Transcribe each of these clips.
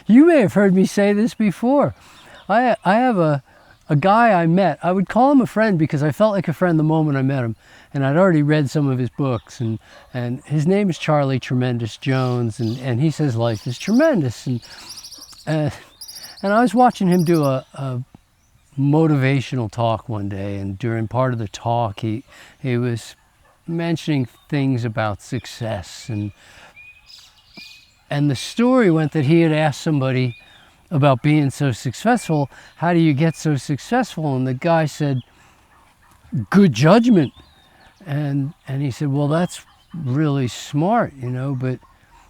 You may have heard me say this before. I have a guy I met. I would call him a friend because I felt like a friend the moment I met him. And I'd already read some of his books. And his name is Charlie Tremendous Jones. And he says life is tremendous. And I was watching him do a motivational talk one day. And during part of the talk, he was mentioning things about success. And the story went that he had asked somebody about being so successful. How do you get so successful? And the guy said, good judgment. And he said, well, that's really smart, but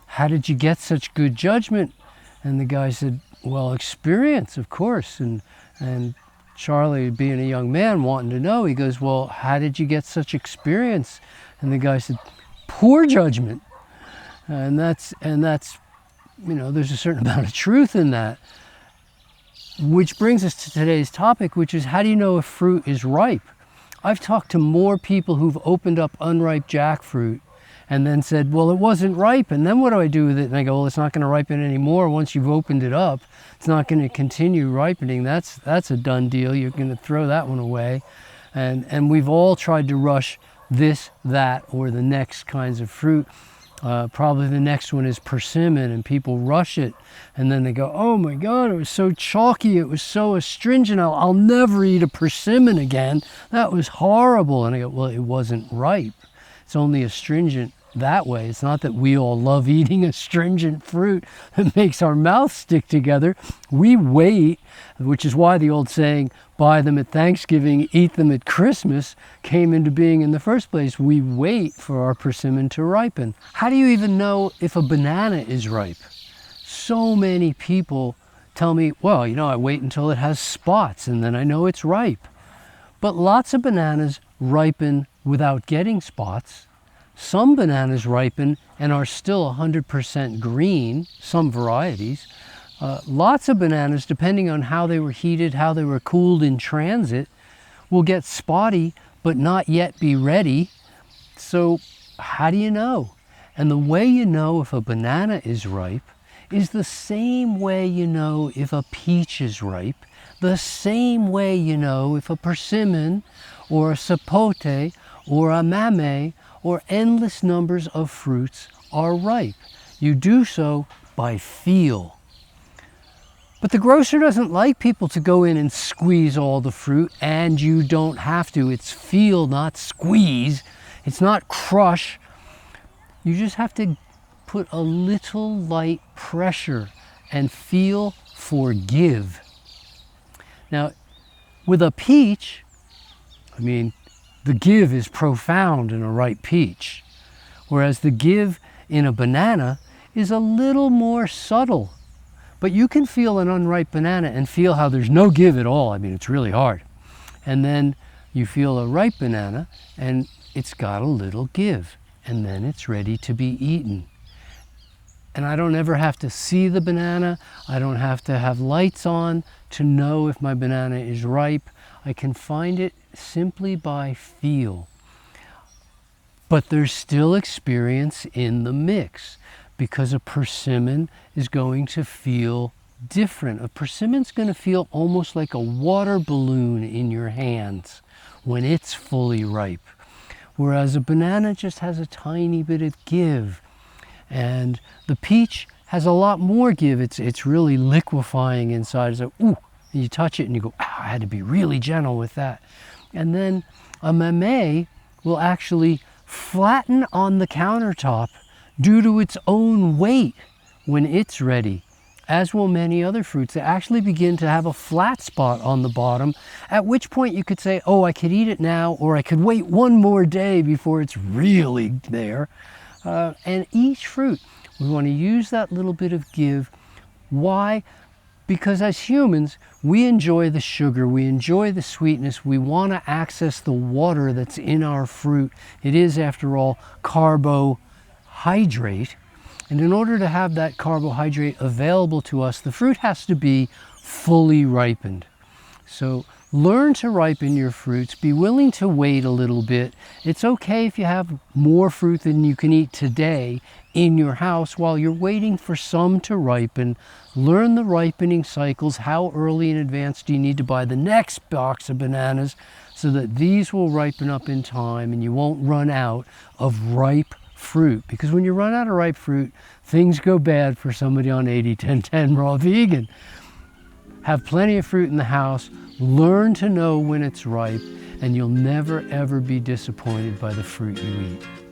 how did you get such good judgment? And the guy said, well, experience, of course. And Charlie, being a young man, wanting to know, he goes, well, how did you get such experience? And the guy said, poor judgment. And that's there's a certain amount of truth in that. Which brings us to today's topic, which is, how do you know if fruit is ripe? I've talked to more people who've opened up unripe jackfruit and then said, well, it wasn't ripe, and then what do I do with it? And I go, well, it's not going to ripen anymore. Once you've opened it up, it's not going to continue ripening. That's a done deal. You're going to throw that one away. And we've all tried to rush this, that, or the next kinds of fruit. Probably the next one is persimmon, and people rush it, and then they go, oh my God, it was so chalky, it was so astringent, I'll never eat a persimmon again. That was horrible. And I go, well, it wasn't ripe. It's only astringent that way. It's not that we all love eating astringent fruit that makes our mouth stick together. We wait, which is why the old saying, buy them at Thanksgiving, eat them at Christmas, came into being in the first place. We wait for our persimmon to ripen. How do you even know if a banana is ripe? So many people tell me, well, I wait until it has spots and then I know it's ripe. But lots of bananas ripen without getting spots. Some bananas ripen and are still 100% green, some varieties. Lots of bananas, depending on how they were heated, how they were cooled in transit, will get spotty but not yet be ready. So how do you know? And the way you know if a banana is ripe is the same way you know if a peach is ripe, the same way you know if a persimmon or a sapote or a mamay or endless numbers of fruits are ripe. You do so by feel. But the grocer doesn't like people to go in and squeeze all the fruit, and you don't have to. It's feel, not squeeze. It's not crush. You just have to put a little light pressure and feel for give. Now, with a peach, the give is profound in a ripe peach, whereas the give in a banana is a little more subtle. But you can feel an unripe banana and feel how there's no give at all. It's really hard. And then you feel a ripe banana and it's got a little give, and then it's ready to be eaten. And I don't ever have to see the banana. I don't have to have lights on to know if my banana is ripe. I can find it simply by feel. But there's still experience in the mix, because a persimmon is going to feel different. A persimmon's going to feel almost like a water balloon in your hands when it's fully ripe, whereas a banana just has a tiny bit of give. And the peach has a lot more give. It's really liquefying inside. It's like, ooh, and you touch it and you go, I had to be really gentle with that. And then a mamay will actually flatten on the countertop due to its own weight when it's ready, as will many other fruits. They actually begin to have a flat spot on the bottom, at which point you could say, oh, I could eat it now, or I could wait one more day before it's really there. And each fruit, we want to use that little bit of give. Why? Because as humans, we enjoy the sugar, we enjoy the sweetness, we want to access the water that's in our fruit. It is, after all, carbohydrate. And in order to have that carbohydrate available to us, the fruit has to be fully ripened. So Learn to ripen your fruits. Be willing to wait a little bit. It's okay if you have more fruit than you can eat today in your house while you're waiting for some to ripen. Learn the ripening cycles. How early in advance do you need to buy the next box of bananas so that these will ripen up in time and you won't run out of ripe fruit? Because when you run out of ripe fruit, things go bad for somebody on 80-10-10 raw vegan. Have plenty of fruit in the house. Learn to know when it's ripe, and you'll never ever be disappointed by the fruit you eat.